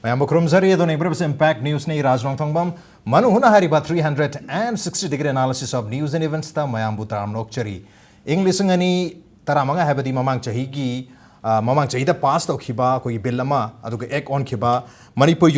Mayam Krumzari, the neighbors impact news ni Rajrong Tongbam, Manung Hutna Hariba 360-degree analysis of news and events ta Mayam Butaram Nokchari. English ngani taramanga habadi mamang chahigi mamang chahida past of khiba koi billama aduga ek on khiba Manipur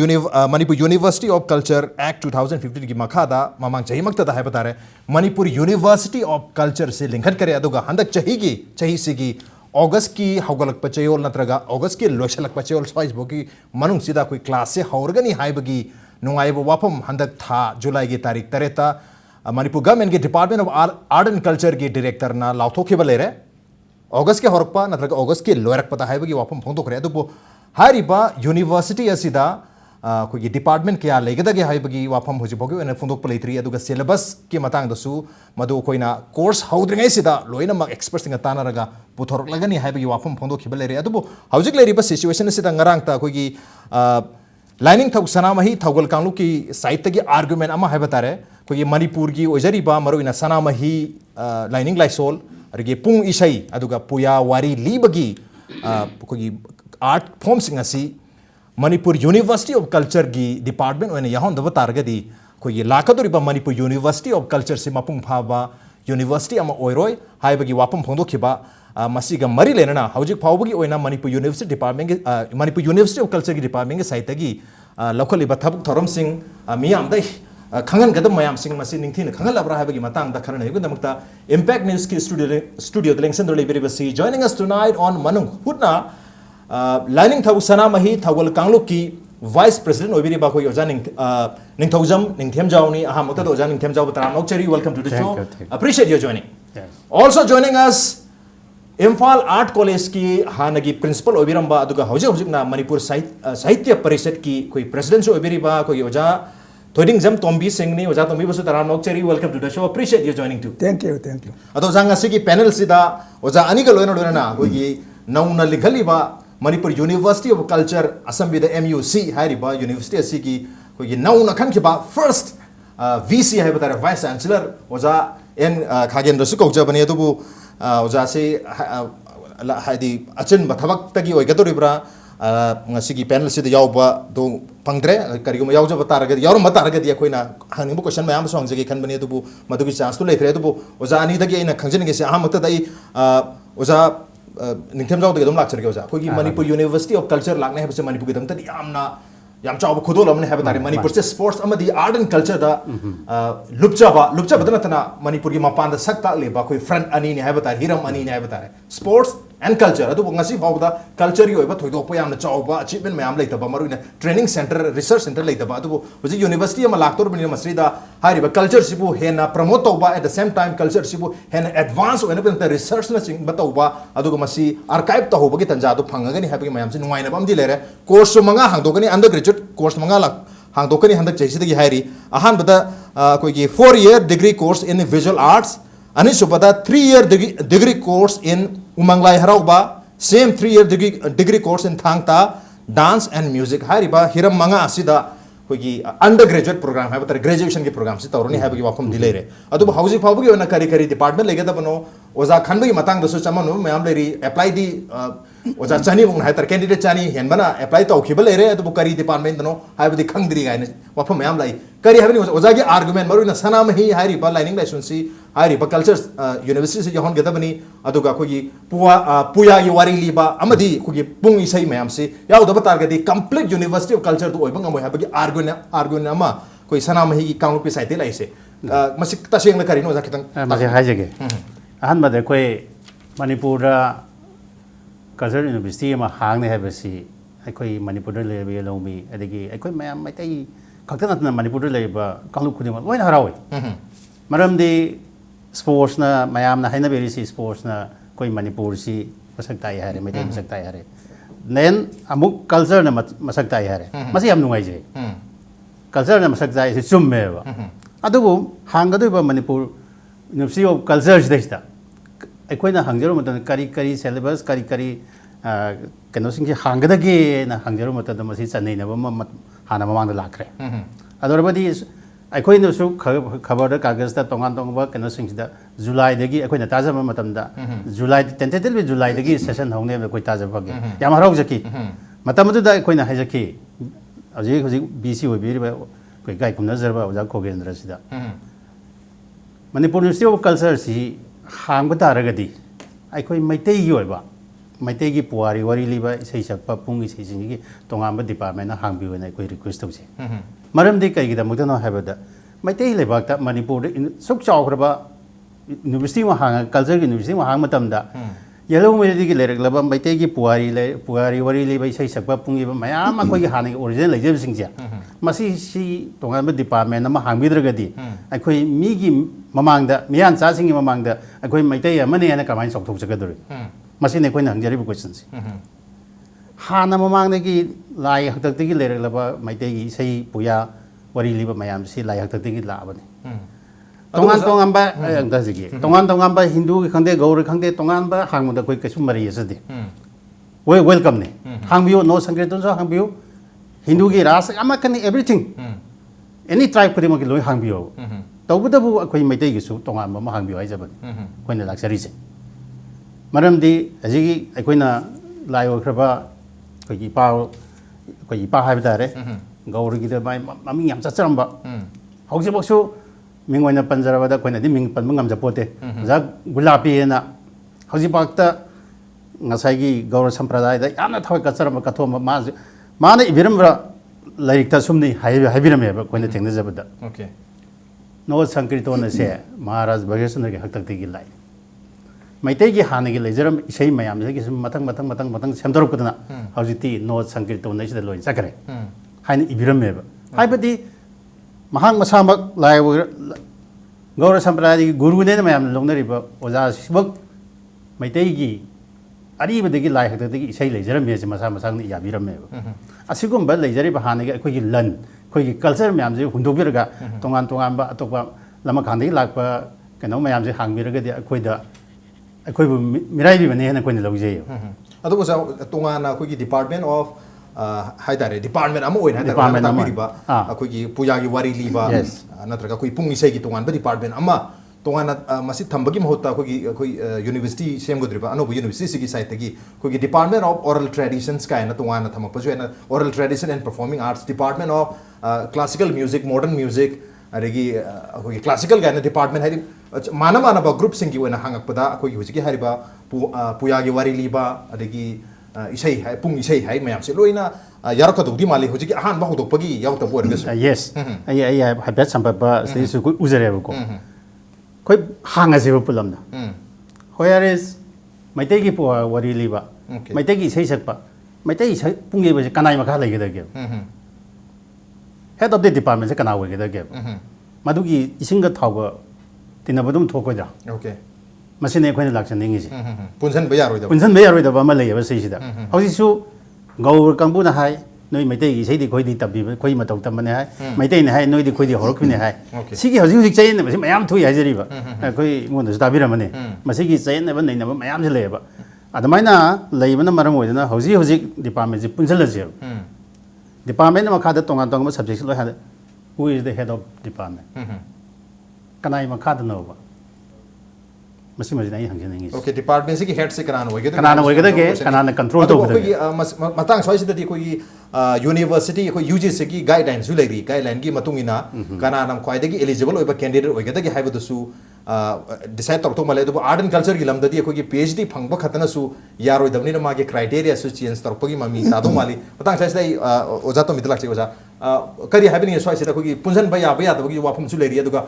University of Culture Act 2015 ki makhada mamang chahi makta da habatare Manipur University of Culture se linkhat kare aduga handak chahi sigi August की हौगलक पचेयोल नत्रगा August की लोशलक पचेयोल स्वाइस बोकी मनुंग सीधा कोई class से हौरगनी high बगी नुंगाइबो वापम हंदक था जुलाई की तारीख तरेता Manipur government के department of art and culture की डायरेक्टर ना लाउथोके बले रे August के हौरकपा नत्रगा August के लोयरक पता हाई बगी वापम फोंदो करे तो हारिबा यूनिवर्सिटी असिदा कोई डिपार्टमेंट क्या लेगदगे हाई बगी वापम होजी बोगे एने फोंदो पलेत्री अदुगा सिलेबस के मतंग दसु मदु कोइना कोर्स हौद्रिङै सिदा लोइना मक एक्सपर्ट्स सिंगा तानारगा पुथोरक लगनी हाई बगी वापम फोंदो खिबलेरे अदुबो हौजिक लेरिबा सिचुएशन सिदा ngarang ta कोई लाइनिंग थौ सनामही थौगल कांगलु की साइड तगी आर्गुमेंट अमा हाई बतारे कोई मणिपुर की ओजरीबा मरुइना सनामही लाइनिंग लाइसोल अरगे पुंग इसई अदुगा पुया वारी लीबगी कोई आर्ट फॉर्म सिंगासी Manipur University of Culture की डिपार्टमेंट ओने यहां दब तारगदी कोई लाखदोरिबा Manipur University of Culture से मपुंग फाबा यूनिवर्सिटी अमा ओइरोय हाइबगी वापम फोंदोखिबा मसिगा मरि लेना हौजिक फावबगी ओइना Manipur University डिपार्टमेंट के Manipur University of Culture की डिपार्टमेंट के साइतगी लखलिबा थबुक थरम सिंग मियाम दै खंगन गदम मयाम सिंग मसि निंगथिन खंगल लबरा हाइबगी मतंग दा खरन हेगु दमकता इम्पैक्ट न्यूज़ की स्टूडियो दलेंगसन दोलेबिरिबसी joining us tonight on Manung Hutna लाइनिंग थौ सनामही थौगल कांगलुक की वाइस प्रेसिडेंट ओबिरी बाको योजा निंगथौजम निंगथेमजावनी अहामत ओजा निंगथेमजाव तराम नोकचरी welcome to the show appreciate your joining also joining us Imphal art college की हानगी प्रिंसिपल ओबिरंबा अदुगा हौजिक मणिपुर साहित्य परिषद की कोई प्रेसिडेंट ओबिरी बा कोई योजा थोइडिंग जम तोंबी सिंह ने ओजा तोंबी बसु तराम नोकचरी welcome to the show appreciate your joining too thank you अदो जांगा सिगी पैनल सिदा ओजा अनिगा लोयना कोई नौना लिखलिबा Manipur University of Culture Assembly the MUC हारिबा यूनिवर्सिटी असि की कोई नौना खनखिबा फर्स्ट VC हाइबा तारे वाइस चांसलर ओजा एन खागेन रसु कौजबने अदुबु ओजा से हाइदि अचन बथबक तगी ओइगदोरिब्रा ngasi ki panel sida yawba do pangdre karigum yawja bataragadi yawrum bataragadi akoina hangnibu question mayam so hangjagi khanbani adubu madugi chance to leithre adubu oja ani dagi aina khangjengi se ahamata dai oja निंगथेमजाव दगे दम लाक्चर के ओजा कोई Manipur university of culture लागने है बसे मणिपुर के दम तदी याम चाव खुदोल हमने है बतारे मणिपुर से स्पोर्ट्स अमदी आर्ट एंड कल्चर दा लुपचा बदना तना मणिपुर की मपान दा सकता लेबा कोई फ्रंट अनि ने है बतारे हिरम अनि ने है बतारे स्पोर्ट्स एंड कल्चर अदु ngasi फावदा कल्चर की ओइबा थोइदोप यामना चावबा अचीवमेंट मयाम लेतबा मरुइना ट्रेनिंग सेंटर रिसर्च सेंटर लेतबा अदु होजि यूनिवर्सिटी अमा लाक्तोर बनि मसरीदा हारिबा कल्चर सिबु हेना प्रमोट तौबा at the same time culture सिबु हेना एडवांस ओइना बन रिसर्च ना सिंग बतौबा अदु मसी आर्काइव तहोबगी तंजा दु फंगगनि हाबगी मयाम से नुवाइना बमदि लेरे कोर्स मंगा हांगदोगनि अंडर ग्रेजुएट कोर्स मंगा ला हांगदोगनि हंदक चैसिदगी हाइरी अहान बदा कोई 4-year degree course in visual arts ani subada 3-year degree course in umanglai harauba same 3-year degree course in thangta dance and music hariba hiram manga asida कोई under graduate programme है बता graduation के programme से तौरनी है बगी वापम दिले रे अदु हाउसिंग फावगी ओना करी डिपार्टमेंट लेगे दबनो ओजा खनबगी मतंग दसु चमनु मयाम लेरी अप्लाई दी ओजा चानी बुंग है तर कैंडिडेट चानी हेन बना अप्लाई तौखिब लेरे अदु करी डिपार्टमेंट दनो हाइबदी खंगदरी गायने वापम मयाम लाई करी हबनी ओजा की आर्गुमेंट मरुना सनाम ही हाइरी बा लाइनिंग लाइसेंसी हाइरी बा कल्चर यूनिवर्सिटी से जहन गेदबनी अदुगा कोई पुया की वारी लीबा अमदी कोई पुंग इसई मयाम से याउ दब तारगदी कंप्लीट यूनिवर्सिटी ऑफ कल्चर दु ओइबंग अमो हाइबगी आर्गुमेंट अमा कोई सनाम ही कांगु पे साइते लाइसे मसिक तसेंग करिनो ओजा खितंग मसे हाइजेगे अहन मदे कोई मणिपुर कल्चर यूनिवर्सिटी में हांगने है बसी अखोई मणिपुर लेबे लोमी अदगी अखोई मयाम मैतै खक्तन नतना मणिपुर लेबा कांगलु खुदिम लोइन हरावे मरमदी स्पोर्ट्स ना मयाम ना हाइना बेरिसी स्पोर्ट्स ना कोई मणिपुर सी मसक ताई हारे मैतै मसक ताई हारे नेन अमुक कल्चर ना मसक ताई हारे मसी हम नुंगाइजे कल्चर ना मसक ताई से चुम्मेबा अदुबु हांगदुबा मणिपुर यूनिवर्सिटी ऑफ कल्चर सिदा अखोइना हांगजरो मतन करी सिलेबस करी कनोसिंग हांगदगे ना हांगजरो मतन मसी चनैनबा हाना ममांग लाखरे अदरबदी अखोइनसु खबर कागज तोंगान तोंगबा कनोसिंग जुलाई दगी अखोइना ताजब मतमदा जुलाई टेंटेटिव जुलाई दगी सेशन होंगे अखोइ ताजबगे याम हराउजकी मतमदुदा अखोइना हाइजकी हजिक बीसी होइबिरिबा कोई गाय कुमनजरबा ओजा खोगेंद्र सिदा मणिपुर यूनिवर्सिटी ऑफ कल्चर सी हांग तारगदी अखोई मैतई की होइबा मैतई की पुवारी वारी लिबा इसै सकपा पुंग इसै सिंगी तोंगांबा डिपार्टमेंट हांगबिवना अखोई रिक्वेस्ट तौसे मरमदि कईगिदा मुक्तनो हाइबदा मैतई लेबाकता मणिपुर सुक चावख्रबा यूनिवर्सिटी मा हांग कल्चर की यूनिवर्सिटी मा हांग मतमदा येलो मेदी की लेरकलबा मैतई की पुवारी वारी लिबा इसै सकपा पुंगिबा मयाम अखोई हानि ओरिजिनल लेजेब सिंगजा मसी सी तोंगांबा डिपार्टमेंट मा हांगबिद्रगदी अखोई मीगी ममांगदा मियान चासिंगी ममांगदा अखोई मैतई अमने याना कमाइन सौथौजगदोरे मसीने कोई हंगजरीब क्वेश्चन से हाना ममांगदगी लाई हक्तक्तगी लेरकलबा मैतई इसै पुया वारी लिबा मयाम सी लाई हक्तक्तगी लाबने तोंगान तोंगांबा अंगदाजिगी तोंगान हिंदू की खंदे गौर खंदे तोंगांबा हांगमुदा कोई कसु मरी यसदे वे वेलकम ने हांगबियो नो संक्रेतन जो हांगबियो हिंदू की रास अमकनी एवरीथिंग एनी ट्राइब खुदिमक लोय हांगबियो तौबदबु अखोई मैतई गिसु तोंगांबा मा हांगबियो हाइजबन कोइना लाक्सरीसे मरमदी हजिगी अखोइना लायोख्रबा कोई इपा हाइब तारे गौरगी माय ममिंग याम चचरंबा हौजिबक्सु मिंगोइना पंजरबदा कोइनादि मिंग पनबा ngamjapote जा गुलापीना हौजिबाक्ता ngasai गौर संप्रदाय दा याना थव कचरम कथोम माने इबिरमरा लाइरिकता सुमनि हाइबिरमेबा कोइना थेंगजबदा ओके नो संकीर्तन से महाराज भगेश्वर के हक्तक्ति की लाई मैतई की हाने की लेजरम इसै मयाम से मतंग सेमदरकदना हौजिति नो संकीर्तन नैसिदा लोइन चकरे हाइन इबिरमेबा हाइबदि महांग मसामक लाई गौर संप्रदाय की गुरुने मयाम लौनरिबा ओजा सिबक मैतई की अरीबदगी लाई हक्तक्ति इसै लेजरम बेसे मसा मसांग याबिरमेबा असिगुंबा लेजरिबा हाने की अखोई लन अखोई कल्चर मयाम से हुंदोबिरगा तोंगान तोंगानबा अतोपा लमा खांदगी लाकपा कनो मयाम से हांगबिरगदि अखोइदा अखोइबु मिराइबिबने हेना कोइना लौजेयो अदु ओजा तोंगाना अखोइगी डिपार्टमेंट ऑफ हाइदारे डिपार्टमेंट अमा ओइन हाइदारे ताबिरिबा अखोइगी पूजागी वारी लिबा नत्रगा कोई पुंग इसैगी तोंगानबा डिपार्टमेंट अमा तोंगाना मसी थंबगी महत्ता अखोइगी अखोइ यूनिवर्सिटी सेमगोद्रिबा अनोबु यूनिवर्सिटी सिगी साइटगी अखोइगी डिपार्टमेंट ऑफ ओरल ट्रेडिशंस काइना तोंगाना थमकपजु एना oral tradition and performing arts department of classical music modern music अरेगी अखोइगी क्लासिकल गाइना डिपार्टमेंट हाइदि माना मानबा ग्रुप सिंगी ओइना हांगकपदा अखोइगी हुजिकी हारिबा पुयागी वारी लिबा अरेगी इसै हाइ पुंग इसै हाइ मयाम से लोइना यारकदुदी माले हुजिकी अहान बा होदोपगी यावतबो ओरगस यस आई हाइबेट संपबा स्टेसु को उजरेबको कोई हांगासेबो पुलमना होयर इज मैतई की पुआ वारी लिबा मैतई की इसै सकपा मैतई इसै पुंगे बजे कनाई मखा लेगेदगे हेड ऑफ द डिपार्टमेंट से कना ओइगेदगे मदुगी इसिंगा थावगा तिनबदुम थोकोदा ओके मसिने खोइन लाक्सनिंगिसि पुनसन बयारोइदबा अमा लेयबा सैसिदा हौजिसु गौर कांबुना हाय नोइ मैतई की सैदि खोइदि तबि खोइ मतौ तमने हाय मैतई ने हाय नोइदि खोइदि हरखिने हाय सिगी हौजि हौजि चैन बसि मयाम थुइ हाइजरिबा खोइ मोनसु ताबिरमने मसिगी चैन नबा नैनबा मयाम से लेयबा अदमाइना लेयबना मरम ओइदना हौजि हौजि डिपार्टमेंट से पुनसलजे डिपार्टमेंट मखादा तोंगान तोंगान सब्जेक्ट लोय हाद who is the head of department कनाई मखादा नोबा मसी मजिना हंगजनिंगी ओके डिपार्टमेंट से की हेड से कनान होइगदगे कनान कंट्रोल तोबदगे मतंग सोइसिददि कोई यूनिवर्सिटी कोई यूजीसी की गाइडलाइन सु लेरी गाइडलाइन की मतुंगिना कनानम ख्वाइदगी एलिजिबल ओइबा कैंडिडेट ओइगदगे हाइबदसु डिसाइड तौर तो मले दो आर्ट एंड कल्चर की लमददी कोई पीएचडी फंगबा खतनसु यारोइदबनि मागे क्राइटेरिया सु चेंज तौरपगी ममी तादो माली मतंग साइसदai ओजा तो मिदलाक्से ओजा करी हाइबनि सोइसिदा कोई पुंजन बया यादबगी वाफम सु लेरी अदुगा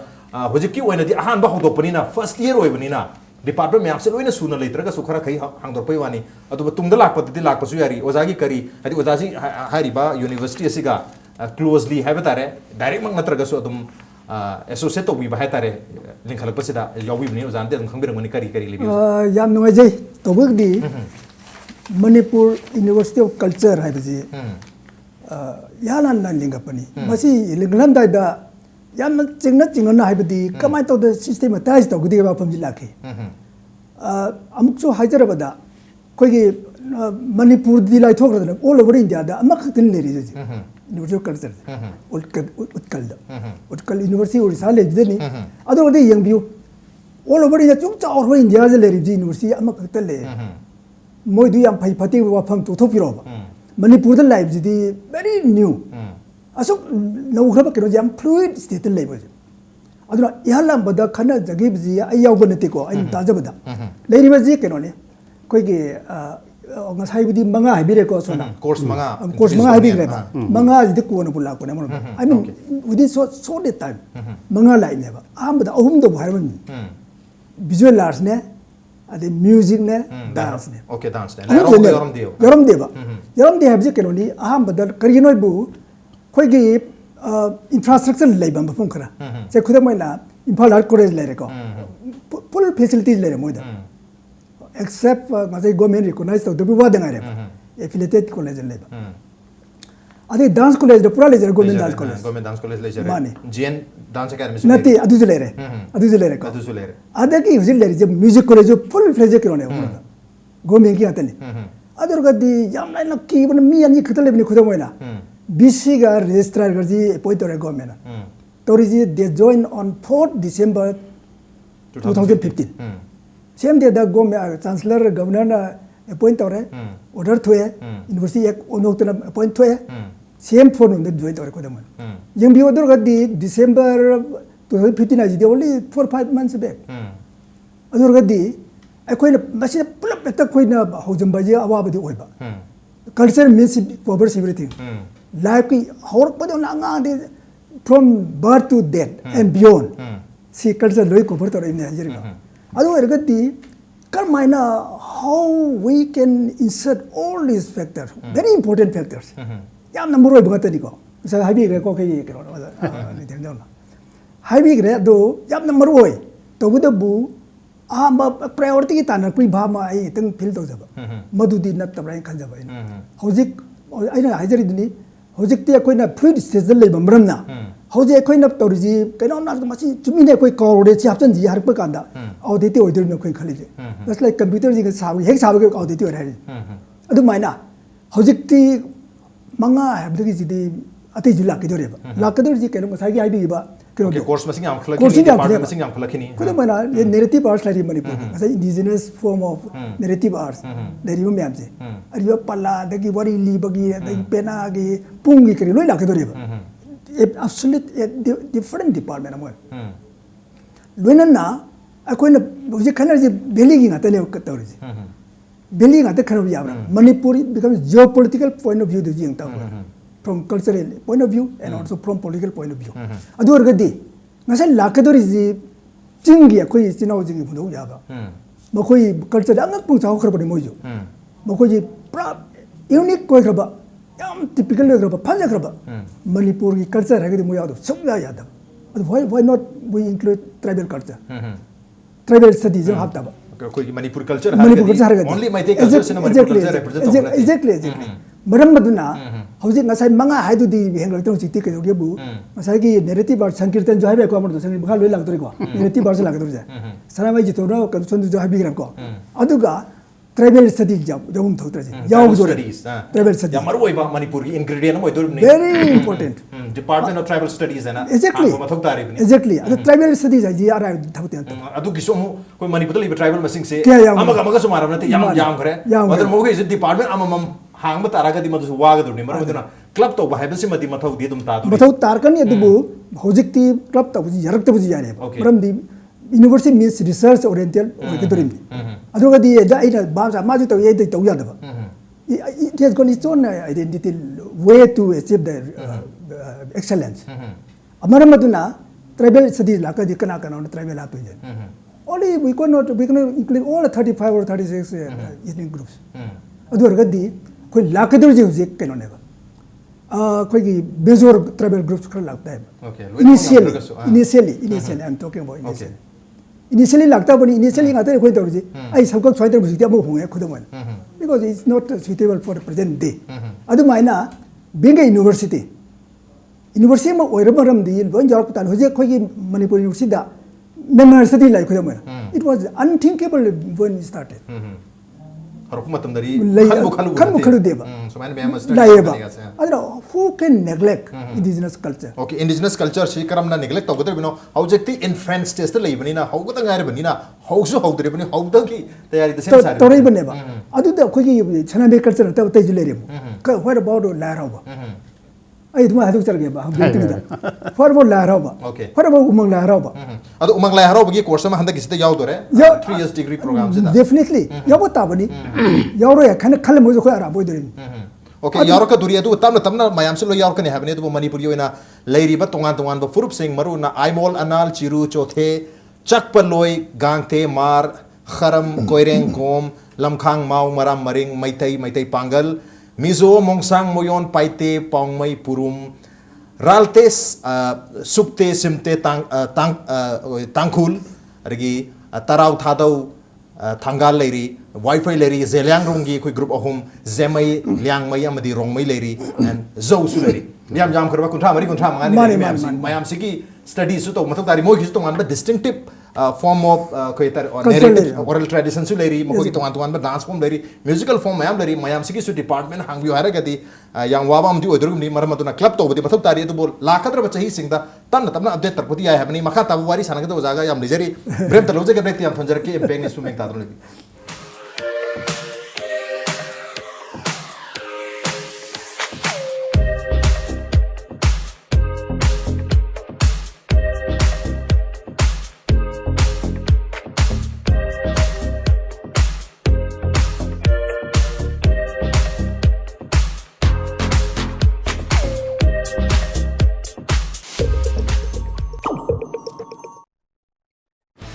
होजिकी ओइनदि अहान बा होदोपनिना फर्स्ट ईयर ओइबनिना डिपार्टमेंट में आपसे लोइना सुना लेत्रगा सुखरा खै हांगदोरपै वानी अदुबा तुंगदा लाकपति लाकपसु यारी ओजागी करी हदि ओजाजी हारिबा यूनिवर्सिटी असिगा क्लोजली हाइबा तारे डायरेक्ट मंग नत्रगसु अदुम एसोसिएट तौबि बाहाय तारे लिंखलपसिदा यावबिबनि ओजानदे अदुम खंबिरंगनि करी करी लेबि याम नुवाइजै तौबगदि मणिपुर यूनिवर्सिटी ऑफ कल्चर हाइबजी यालान लिंगपनि मसी लिंगलमदाइदा याम चिंगना हाइबदी कमाय तौद सिस्टेमटाइज तौगदि बाफमजि लाखे अमुकसो हाइजरबदा कोइगी मणिपुर दि लाइथोग्रदना ऑल ओवर इंडिया दा अमखतिन लेरि जे university of culture Utkal university Odisha लेजदनि अदोगदि यंगबियु ऑल ओवर इंडिया चुक चावर इंडिया जे लेरि जी यूनिवर्सिटी अमखत ले मोइदु याम फै फति वाफम तुथोपिरोबा मणिपुर द लाइफ जी very new asuk no khaba kero jam fluid state le ba aduna yalam bada khana jagi bji ayaw banati ko ai ta jabada leiri ba ji keno ne koi ge ngasai budi manga habire ko sona course manga habire ba manga ji ko no pula ko ne mo I mean within so the time manga lai ne ba ambada ahum do bhai ban visual arts ne ade music ne dance ne okay dance ne yoram de habje keno ni ambada karino bu koi ge infrastructure lai ba phum khara se khudam na Impal Art College lai ko full facilities lai mo da except ngasai government recognize to dobi wa denga re affiliated college lai ba ade dance college de pura lai government dance college lai jare GN dance academy nati adu le re ko ade ki hujil le je music college full fledged kero ne government ki atani adur gadi yam lai na ki ban mi ani khatale bini khudam na BC ga registrar garji appoint tore government toriji they joined on 4th December 2015 same day the government chancellor governor na appoint tore order thoe university ek onok tana appoint thoe same phone on the join tore ko dam yang bi order gadi December 2015 aji only 4-5 months back adur gadi akoina masi pulap ta koina hojamba ji awa badi oiba culture means covers everything life ki hor pa na nga de from birth to death and beyond see culture loi cover to in Nigeria adu ergati karmaina how we can insert all these factors very important factors yam number oi bagata ni ko sa habi ge ko ke ke ro ni den na habi ge do yam number oi to bu bu priority ki tan kui bha ma ai tang feel to jaba madudi nat tabrai khan jaba hojik aina hajari duni hojikti akoina fluid stage le bamramna hoje akoina torji kaino na masi chumine koi kawre chi hapchan ji harpa kanda auditi oidir na koi khali just like computer ji ga sabu hek sabu ke auditi oi hari adu maina hojikti manga habdagi ji de ati jula ke dore ba la ke dore ji kaino masai gi aibi ba okay course masing am khalakini department masing am khalakini kuda maina ye narrative arts lari manipur masai indigenous form of narrative arts lari mo myam je ariyo palla dagi wari li bagi dagi pena gi pungi kri loi la ke dore ba absolute different department amoi loina na akoina hoje khana ji beli gi ngata le ka tawri ji beli ngata khana yabra manipur becomes geopolitical point of view de jing ta from cultural point of view and also from political point of view adu orgadi ngasai lakadori ji jingi akoi chinau jingi budo yaba makoi culture angak pung chaw kharbani moju makoi ji pra unique koi khaba yam typical khaba phanja khaba manipur ki culture hagadi mo yadu sabya yada why not we include tribal culture tribal studies habta ba koi manipur culture only my take culture na manipur culture represent exactly maram maduna hauji ngasai manga haidu di henglak tong sikti ke yoge bu ngasai ki narrative art sankirtan jo haibe ko amar do sangi bkhal loi lag dori ko narrative art lag dori ja sanamai ji to no kan sondu jo haibi gram ko aduga tribal studies jabum thautra ji yaw dori tribal studies ya maru oiba manipur ki ingredient mo dori very important department of tribal studies na exactly mathok tari ni exactly adu tribal studies ji ara thauti ant adu giso mo koi manipur li tribal masing se amaga sumaram na te yam khare madur mo ge department amam hang ba tara gadi madu waga durni mar maduna club to ba haibasi madi mathau di dum ta du mathau tarkani adubu hojikti club ta buji yarak ta buji yare maram di university means research oriented orkedorim adu gadi da ina ba sa ma ju to ye to ya da ba it has got its own identity way to achieve the excellence amaram maduna tribal studies la ka di kana kana tribal apu je only we cannot include all 35 or 36 ethnic groups adu gadi koi lakador je huje keno ne ba koi gi bezor tribal groups khar lagta hai initially I'm talking about initially lagta bani initially ngata koi tor ji ai sabka soiter bujti amo hunge khudam because it's not suitable for the present day adu maina being a university ma oirabaram di lon jar putan huje koi gi manipur university da member study lai khudam it was unthinkable when it started Harukumatamdari kan mukhalu deba so many members adra who can neglect indigenous culture okay indigenous culture shi karam na neglect tawgadar bino howjekti infant stage ta leibani na howgata ngair bani na howsu howdre bani howda ki tayari the same sare torai bane ba adu da khoi gi chana be culture ta tai jule rem what about la rawa ai thuma hadu charge ba beauty da farbo la raba Okay. farbo umang la raba adu umang lai haro bagi course ma handa kisita yaw dore Ya. 3 years degree program se da definitely yabo tabani yawro ya khal mo jo ko ara boy dorin Okay, yaw ka duri adu tamna mayam se lo yaw ka ne habne adu manipur yo ina leiri ba tongan ba furup sing maru na aimol anal chiru chothe chakpaloi gangte mar kharam koireng gom lamkhang mau maram maring maitai pangal mizo mongsang moyon paite pongmai purum raltes sukte simte tangkhul rigi tarau thadau thangal leiri wifi leiri zelyang rongi koi group ahum zemai liang mai amadi rongmai leiri and zo su leiri yam jam karba kuntra mangani Mani, mayam mani. mayam sigi studies su to matak tari mo his to man distinctive form of koi tar Cultural narrative leiri. oral tradition su leiri mo koi tongan ba dance form leiri musical form mayam sigi su department hangbi hara gati yang waba amdi odrum ni maramatuna club to bodi matak tari to bol lakadra ba chahi singda tan tamna update tarpoti ay habni makha tabu wari sanagada jaga yam lijari brem taloje ke brek yam thonjar ke empeng ni sumeng tadro lebi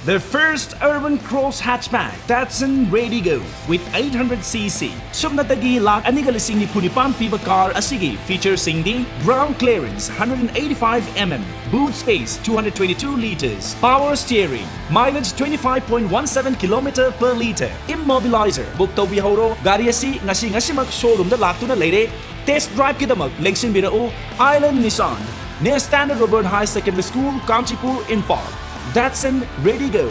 The first urban cross hatchback, Datsun Ready Go with 800cc. Subnatagi lak aniga lising ni punipan piba car asigi feature singdi ground clearance 185mm, boot space 222 liters, power steering, mileage 25.17 km per liter, immobilizer. Book to bihoro gari asi ngasi mak showroom da laktuna leire. Test drive kidamak lengsing birao Island Nissan near Standard Robert High Secondary School, Kanchipur, Imphal. Datsun Ready Go.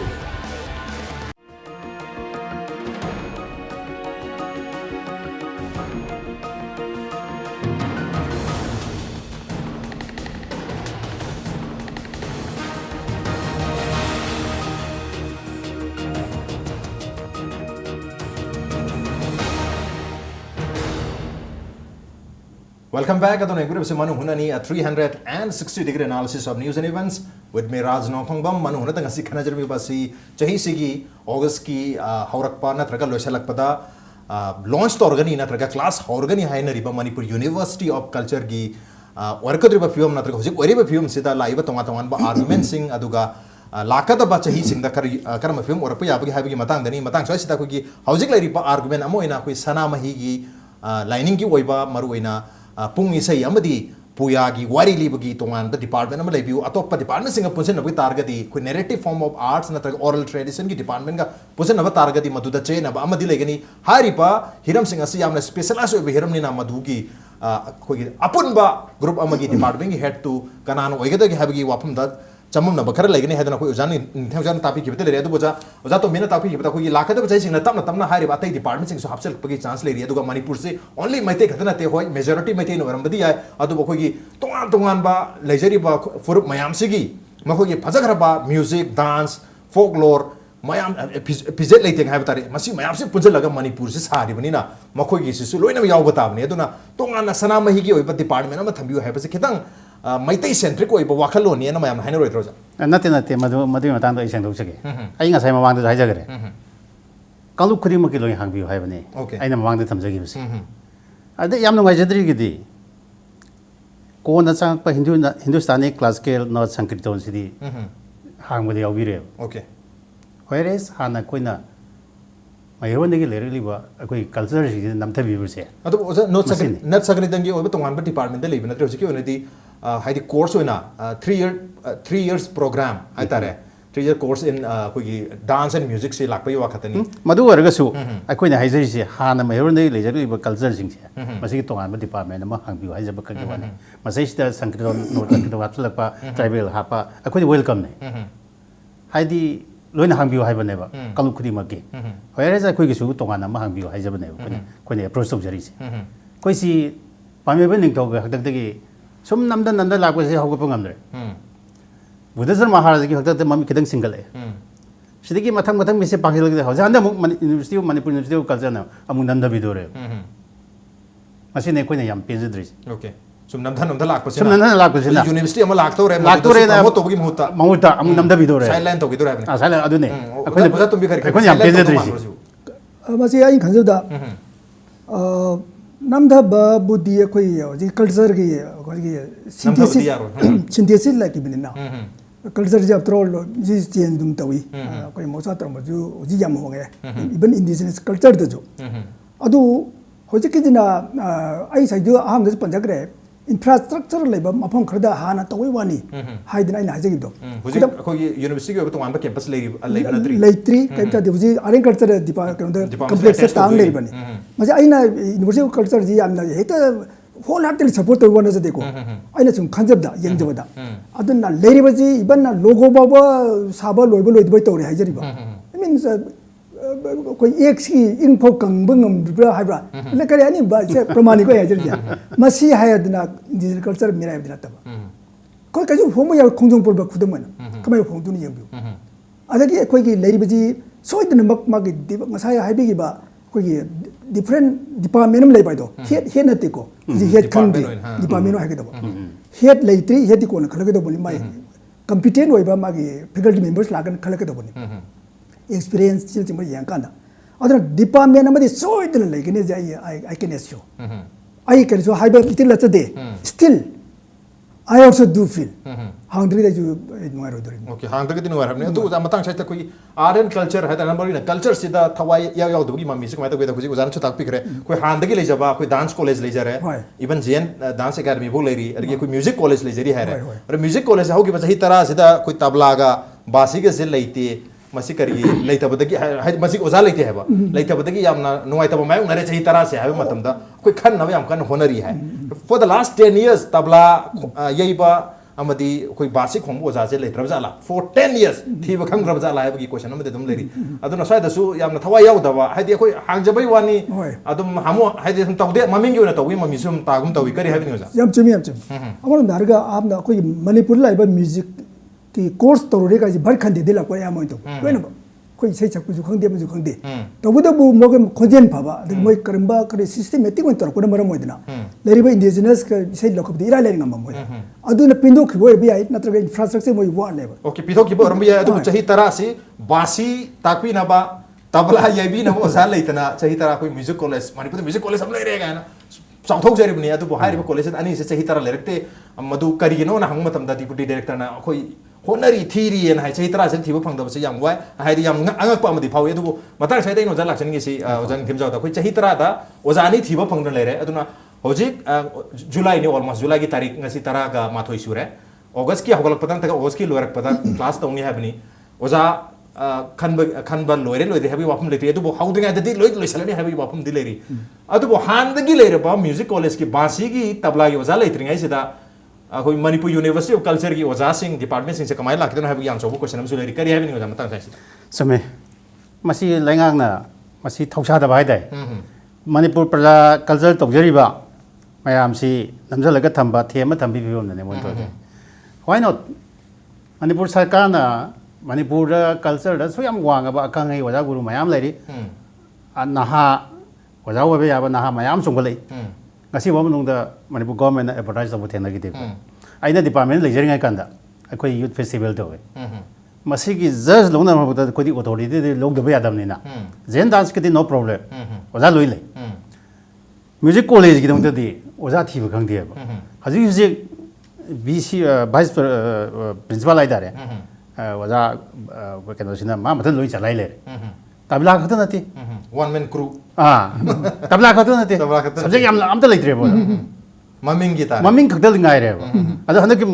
Welcome back. Ato na group si Manung Hutna a 360-degree analysis of news and events with me Raj Nongthongbam. Manung Hutna ngasi khanajar mi basi chahi sigi August ki haurakpa na traga loisalakpada launch to organi na traga class organi hai na riba Manipur University of Culture gi warkadriba film na traga hojik wariba film sida laiba tongan ba argument sing aduga lakada ba chahi sing da karama film orapa yabagi haibagi matang dani matang choi sida ko gi hojik lairiba argument amo ina koi sana mahi gi lining ki oiba maru ina pung isai amadi puyagi wari libagi tongan the department ama lebiu atoppa department singa punsen nabi targati ku narrative form of arts na oral tradition ki department ga punsen naba targati maduda che na amadi legani haripa hiram singa si yamna specialize obi hiram ni na madugi ko gi apun ba group amagi department gi head to kanano oigada gi habigi wapam da chamum na bakara legani hedana ko ujani thang tapi kibte le redu boja oja to mena tapi kibta ko gi lakada bachai singna tamna hari ba tai department sing so hapsel pagi chance le ri aduga manipur se only maite khatana te hoi majority maite no ramdi ai adu ko gi tongan ba lejari ba furup mayam sigi mako gi phajagara ba music dance folklore mayam pizet leiteng hai batare masi mayam se punjal laga manipur se sari bani na mako gi su loina yaw bata bani aduna tongan na sana mahi gi oi ba department ma thambiu hai ba se khitang maitai centric oi ba wakhalo ni na mayam haino roi troja nate madu matang do isang doksage ai nga sai mamang da hai jagare kalu khuri ma ki loi hangbi hai bane ai na mamang da thamjagi bisi ade yam no ngai jadri gi di ko na chang pa hindustani classical no sankirtan sidi hang ma de yawire okay whereas hana koina mayron de le ri ba koi culture ji nam thabi bu se adu oja not sagni dangi oi ba tongan ba department de lebina trosi ki oni di hai di course oina 3 years program ai tare 3 year course in koi dance and music se lakpa yawa khatani madu warga su ai koina hai jai se hana mayron de le jari ba culture sing se masi ki tongan ba department ma hang bi hai jaba ka gi wani masai sta sankirtan no ta ki wat lakpa tribal hapa ai koi welcome ne hai di loina hang bi hai ba ne ba kalu khudi ma ki whereas ai koi gi su tongan ma hang bi hai jaba ne ba koi ne approach to jari se koi si pame ba ning to ga hakdak de gi sum namda lakpa se hogo pangam dre बुद्धजन महाराज की हकत mummy खिदंग single है सिदगी मथंग मिसे पाखिल के हजा अंदर university of Manipur university of culture ना अमु नंदा बिदोरे मसी ने कोई ने याम पेज द्रिस okay sum namdhan lakpa sum namdhan lakpa sina university ama laktor re laktor re na mo to gi muta mahuta am namda bidore silent to gi dore ah silent adune akhoi oza tum bi khari akhoi yam pezedri masi ai khanjada namda ba budi akhoi ji culture gi synthesis like binina culture ji after all ji change dum tawi akhoi mosa tar maju ji yam honge even indigenous culture da jo adu hojik jina ai sai jo aham da panjagre infrastructure leba mafam khada hana tawi wani haidina ai najagi do hojik akhoi university gi tong amba campus leiba natri leitri kaita de ji agriculture department complex tang lei bani maja aina university culture ji amna heta wholeheartedly support to one as a deco aina sum khanjab da yang jabada aduna leiriba ji ibanna logo baba saba loiba loidbai tawri haijari ba I mean koi ek si info kang bangam bra haibra le kare ani ba se pramani ko haijari ja masi hayadna indigenous culture mira ibna taba koi kaju homo ya khongjong por ba khudam kamai phongduni yembu adagi koi gi leiriba ji soidna mak magi ngasai haibi gi ba koi gi different department am leibai do head na te ko ji head khang di department ha ke do head leitri head ko na khalage do boni mai competent oiba magi faculty members lagan khalage do boni experience chil chim yang kana adra department amadi soidna leigene jai I can assure I can so haiba itil la de still I also do feel hangdri da ju nuai ro dori okay hangdri da nuai hamne tu za matang sai ta koi art and culture ha ta number ina culture sida thawai yaw du gi ma music ma ta koi da kuji uzan chu tak pikre koi handagi le jaba koi dance college le jare even jen dance academy bo le ri argi koi music college le jari ha re और music college ho gi ba hi tara sida koi tabla ga basi ga se leite masi kari leita badagi masi oza leite hai ba leita badagi yamna nuai ta ba mai ngare chahi tara se hai matam da koi khan na yam kan honari hai for the last 10 years tabla yei ba amadi koi basi khong oza se leitra jala for 10 years thi ba khang grab jala hai ba gi question amade dum leri aduna sai da su yamna thawai yaw da ba haidi koi hangjabai wani adum hamu haidi sum tawde maming gi na tawi mami sum tagum tawi kari habi ni oza yam chumi amon darga apna koi manipur lai ba music ki course tawre ka ji bar khande dela ko yam to koina ba koi sai chakku ju khangde mu khangde to bu da bu mo khojen phaba de moi karamba kare systematic on tor ko maram moidna leri ba indigenous ka sai lokop de ira leri ngam mo aduna pindo ki boy bi ai natra infrastructure moi wa le ba okay pido ki bo rambi ya adu chahi tara se basi takwi na ba tabla yebi na mo sa leitana chahi tara koi music college manipur music college sam le re ga na changthok jari bni adu bo hairi ba college ani se chahi tara lerekte madu karino na hang matam da deputy director na koi honari theory en hai chahi tara se thiba phangda ba se yam wai hairi yam angak pa amadi phawi adu matang sai dai no jan laksan gi si ojan thimjaw da koi chahi tara da ojani thiba phangda lere aduna hojik july ni almost july gi tarik ngasi tara ga mathoi sure august ki hogalak patang ta august ki lorak patang class tawni habni oja khanba loire loide habi wapum lete adu bo haudinga dadi loid loisalani habi wapum dileri adu bo handagi leire ba music college ki basi gi tabla gi oja leitringai sida akoi manipur university of culture ki oja sing department sing se kamai lakidana habi yang sobu question am su leri kari habi ni oja matang sai same masi lengang na masi thausa da bai dai manipur praja culture tokjari ba mayam si namjalaga thamba thema thambi bibom na ne mon to why not manipur sarkar na manipur culture da so yam wang ba kang ai waja guru mayam lai ri naha waja wa be ya ba naha mayam sung galai ngasi wa manung da manipur government na advertise da thena gi de aina department lai jari ngai kan da akoi youth festival to masi gi just long na ma da kodi authority de log da ba yadam ni na zen dance ki no problem waja loi lai music college gi dong da di waja thi ba khang de ba haji ji BC vice principal ai da re waja keno sina ma mathan loi chalai le tabla khata nati one man crew tabla khata nati subject yam am ta leitre bo maming gi ta maming khakta ngai re ba ada hanak ki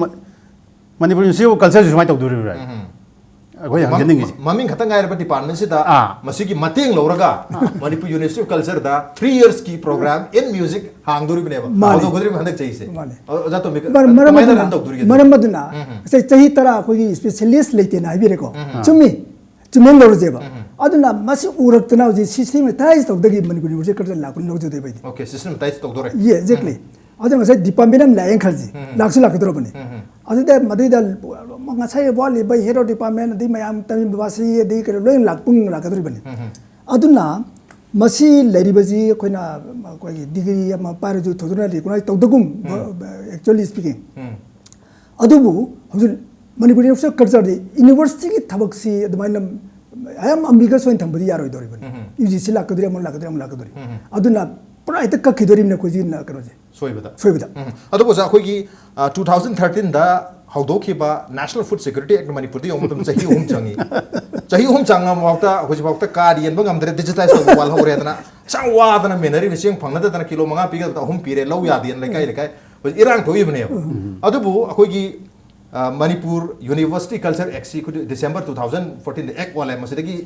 manipur university culture ju mai tok duri ra agoi yang jening gi maming khata ngai re ba department si da masi gi mateng loraga manipur university of culture da 3 years ki program in music hang duri bne ba auto godri hanak chai se ja to maram maduna sai chahi tara koi specialist leite na bi re ko chumi chumen lor je ba aduna masi urak tana ji systematize tok dagi manipur university culture la ko log je de bai okay systematize tok dore yeah exactly aduna sai department am la en khalji laksu lak dro bane adida madida nga sai wali bai hero department di mayam tami basi di ke loin lak pung la kadri bane aduna मसी लेरिबजी कोइना कोइ degree अमा पारजु थोदुना रिकुना तौदगुम actually speaking अदुबु हजुर Manipur university culture दि university की थबक्सी अदमाइना आयम अम्बिगस वइन थंबदि यारोय दोरिबन UGC लाकदरि अमन लाकदरि अदुना पुरा इत कखिदोरिमने कोजि ना करोजे सोइबदा अदुबो जा अखोगी 2013 दा हौदोखिबा national food security act Manipur दी ओमतम चाही ओम चंगी चाही ओम चंगा मवता होजिबावता कार येनबा गमदरे डिजिटलाइज तो वाल होरेदना सांग वादना मेनरी बिसिंग फंगनदना किलो मंगा पिगा अहुम पिरे लौ यादियन लेकाय इरांग थोइबने अदुबु अखोगी मणिपुर यूनिवर्सिटी कल्चर एक्सी डिसेंबर 2014 एक्ट वाले मसिदगी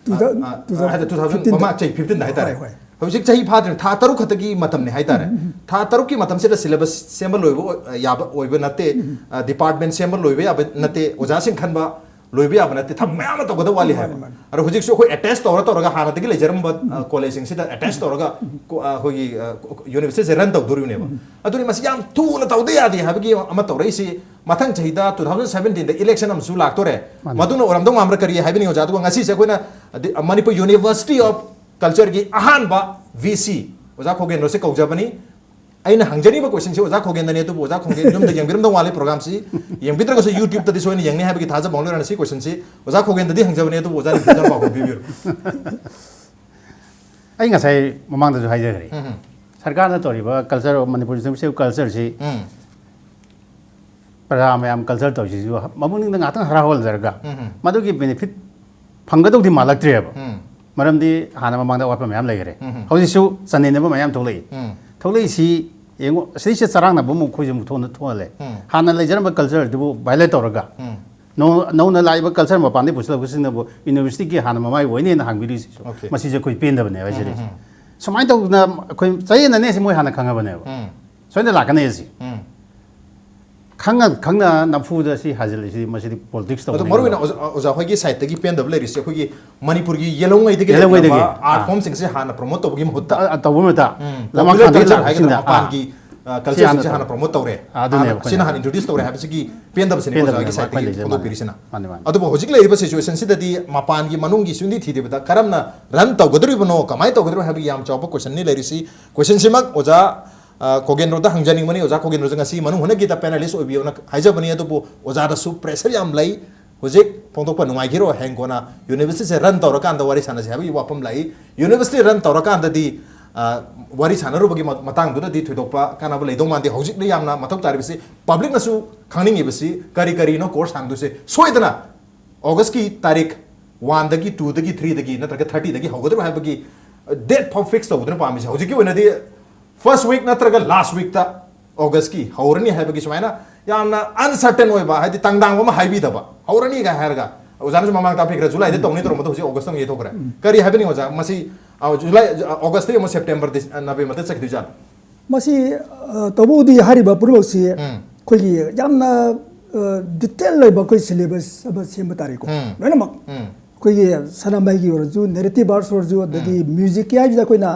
2000 ममा चाही 15 हाइतारे हौजिक चाही फाद्र था तरु खतगी मतमने हाइतारे था तरु की मतम से सिलेबस सेम्बल लोइबो याब ओइबो नते डिपार्टमेंट सेम्बल लोइबो याब नते ओजासिंग खनबा लोइबो याब नते थम मयाम तगदा वाली है अर हौजिक सो कोई अटैच तौरगा हानतगी लेजरम कॉलेजिंग से अटैच तौरगा होगी यूनिवर्सिटी से रन तौदुरिनेबा अदुनि मसी याम थूना तौदे यादि हाबगी अमा तौरैसी मथंग चाहिदा 2017 दा इलेक्शन अमसु लाक्तोरे मदुना ओरमदो मामरा करी हाबिनि ओजादु ngasi से Koyna Manipur university of culture की अहानबा VC ओजा खोगेन रोसे कौजाबनी अइना हंगजनी क्वेश्चन से ओजा खोगेन दने तो ओजा खोगेन जुम द यंगबिरम द वाले प्रोग्राम से यंगबिद्र को YouTube तदि सोइन यंगने हाबगी थाजा बंगलो रन सी क्वेश्चन से ओजा खोगेन ददि हंगजबने तो ओजा नि फिजन बाबो बिबिर अइ ngасai mamang da haije gari sarkar na toriba culture of manipur sim culture si para mayam culture to ji mamung ning ngatang hara hol jarga madu ki benefit phanggadau di malak treba maramdi hana mamang da wapa mayam legare hauji su sanne ne mayam tholei si yengo sei se sarang na bumu khoi jum thon thole hana lejar ba culture du violate toraga no na laiba culture ma pandi pusla busin na university ki hana mamai woine na hangbiri si masi je koi pen da bane wa jere somai to na koi chai na ne si moi hana khanga bane so ne la ka ne si khangna namfu da si hajil si masi politics to maru na oza hogi site gi pen double ri se hogi manipur gi yelong ngai de art form sing se hana promote to gi mutta to bu mata lama khan de la haga na pan gi culture se hana promote to re sina han introduce to re ha se gi pen double se ne oza gi site gi photo pirisina adu bo hojik le ri situation si da di mapan gi manung gi sundi thi de bada karam na run to godri bano kamai to godri ha gi yam chawpa question ni le ri si question si mak oza कोगेन रोदा हंगजानिंग money ओजा कोगेन रोजा ngasi Manu हने Gita panelist ओबियो ना हाइजा बनी तो ओजा दा सु प्रेशर याम लाई होजे पोंदोप नुंगाई गिरो हेंगोना यूनिवर्सिटी से रन तौर कांदा वारी साना से हाबी वापम लाई यूनिवर्सिटी रन तौर कांदा दी वारी साना रुबगी मतंग दुदा दी थुदोपा कानाबो लेदो मांदे हौजिक ने यामना मतौ तारिबसी पब्लिक नसु खांगिंग इबसी करी नो कोर्स हांगदु से सोइदना अगस्त की तारीख 1 दगी 2 दगी 3 दगी नत्रगा 30 दगी होगदरो हाबगी डेट फॉर फिक्स तौदना पामिस हौजिक की वनदी फर्स्ट वीक नत्रगा लास्ट वीक ता अगस्त की हौरनी हाबगी सुमाइना यामना अनसर्टेन ओइबा हादि तंगदांग मा हाइबी दबा हौरनी गा हारगा ओजानु ममांग ता फिक्र जुलाई दे तौनी तोरम तो होजि अगस्त नो येथोकरा करी हाबनी ओजा मसी जुलाई अगस्त ते सेप्टेम्बर नवेम्बर ते चकदि जा मसी तबुदी हारिबा पुरबसी खोगी यामना डिटेल लेबा कोइ सिलेबस अब सेम तारिको नैना मक खोगी सनामाइगी ओरजु नैरेटिव आर्ट्स ओरजु दगी म्यूजिक याइ जा कोइना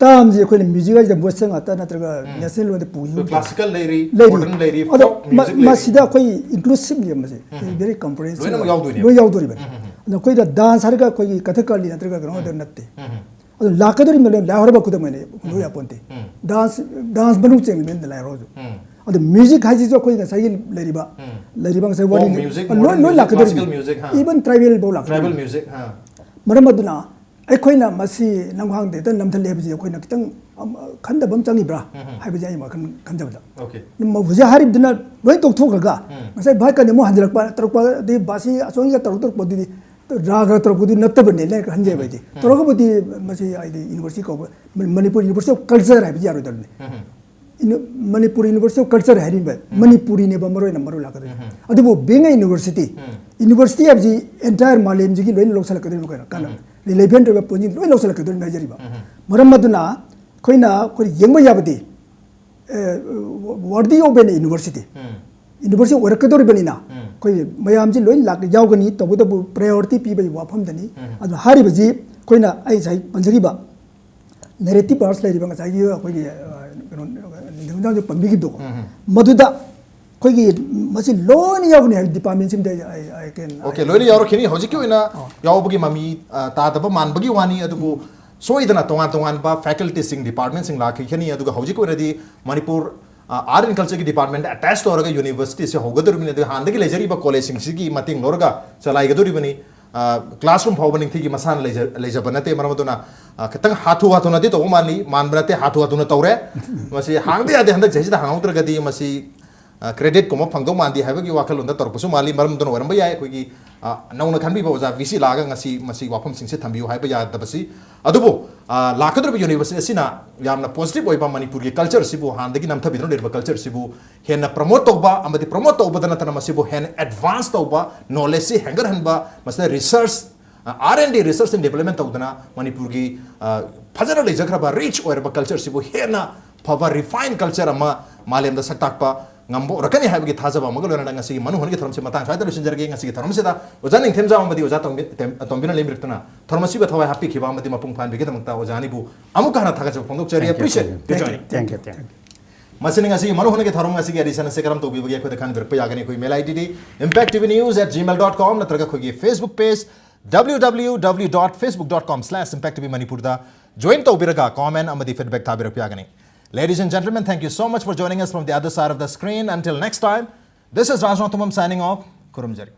ताम जे कोइ म्यूजिक जा बसंग आता नत्रगा नेशनल वन पुयु क्लासिकल लेरी मॉडर्न लेरी फोक म्यूजिक मसिदा कोइ इंक्लूसिव ने मसे वेरी कंप्रेहेंसिव लो याउदोरि बन न कोइ दा डांस हरगा कोइ कथकली नत्रगा ग्राउंड दर नत्ते अदु लाकदोरि मले लाहरबा कुद मने नो या पोंते डांस बनु चेंग मेन ला रोजु अदु म्यूजिक हाजि जो कोइ साइल लेरिबा से वडी नो लाकदोरि इवन ट्राइबल बो ट्राइबल म्यूजिक हां मरमदुना अखोइना मसी नंगहांग दे नमथल लेबजी अखोइना कितंग खंदबम चंगिब्रा हाइबजे आइ मा खंजबदा ओके नम भुजा हारिबदना लोइ तोथोखगा मसे भाइ कने मो हंजलकपा तरकपा दे बासी असोंगिगा तरक पदिदि राग तरकपदि नत्तबने ले हंजे बाइदि तरकपदि मसे आइदि यूनिवर्सिटी को मणिपुर यूनिवर्सिटी ऑफ कल्चर हाइबजे आरो दरने मणिपुर यूनिवर्सिटी ऑफ कल्चर हारिबा मणिपुरी ने बमरोइ नंबरो लाकदे अदुबो बेंगा यूनिवर्सिटी हाइबजी एंटायर मालेमजिगी लोइ लोसलकदे kana लेभेन रे पोजिंग लोइ लोसलकदे नाइजरिबा मरमदुना खोइना कोइ यंगबा याबदि वर्दी ओबेन यूनिवर्सिटी ओरकदोरि बनिना कोइ मयामजि लोइ लाक यावगनि तबुदबु प्रायोरिटी पीबै वाफमदनि अदु हारिबजि खोइना आइ साइ पंजगिबा नैरेटिव आर्ट्स लेरिबा ngसाइ खोइ निंगजां पंबिगि दो मदुदा खोइ मसि लोन यावनि हाइ डिपार्टमेंट सिम दे आई कैन ओके लोइ यावरखिनि हौजिकि ओइना यावबगि ममी तादबा मानबगि वानी अदुबु सोइदना तोंगान तोंगान बा फैकल्टी सिंग डिपार्टमेंट सिंग लाखिखनी अदुगा हौजिक ओरदी मणिपुर आर्ट एंड कल्चर की डिपार्टमेंट अटैच तौरगा यूनिवर्सिटी से होगदुरबिने अदु हांदगी लेजरीबा कॉलेज सिंग सिगी मतिंग लोरगा चलाइगदुरबिनी क्लासरूम फाउबनिंग थी मसान लेजब नते मरमदुना खतंग हाथु हाथु नदी तो मानली मानबनते हाथु हाथु न तौरे मसी हांगदे आदे हंदक जहिदा हांगौत्रगदी मसी क्रेडिट को फंगदो मानदी हाइबगी वाखलोंदा तौरपसु माली मरमदुना वरंबा याय कोगी नौना खनबीबा ओजा वीसी लागा ngasi मसी वाफम सिंसे थंबियो हाइबा यादबसी अदुबो लाखद्रब यूनिवर्सिटी असिना यामना पॉजिटिव ओइबा मणिपुर की कल्चर सिबु हांदगी नमथबिदनो लेरबा कल्चर सिबु हेन प्रमोट तौबा अमदि प्रमोट तौबदना तना मसिबु हेन एडवांस तौबा नॉलेज से हैंगर हनबा मसले research R&D research and development तौदना मणिपुर की फजर लेजखरबा रिच ओइरबा कल्चर सिबु हेना फवा रिफाइन कल्चर अमा मालेमदा सताकपा ngambo rakani haibagi thajaba magal na ngasi manu hongi thorom se matang saida lusin jarge ngasi thorom se da ojani themja amadi oja tombina lemriktana thormasi ba thawai happy khiba amadi mapung phan bigi tamta ojani bu amuka hana thaga phondok chari appreciate thank you masini ngasi manu hongi thorom ngasi gi addition se karam to bi bagi ko dekhan ber pa yagani koi mail id impactvnews@gmail.com natraga koi Facebook page www.facebook.com/impactvmanipur da join to biraga comment amadi feedback thabir pa yagani. Ladies and gentlemen, thank you so much for joining us from the other side of the screen. Until next time, this is Rajnath Tumam signing off. Kurumjari.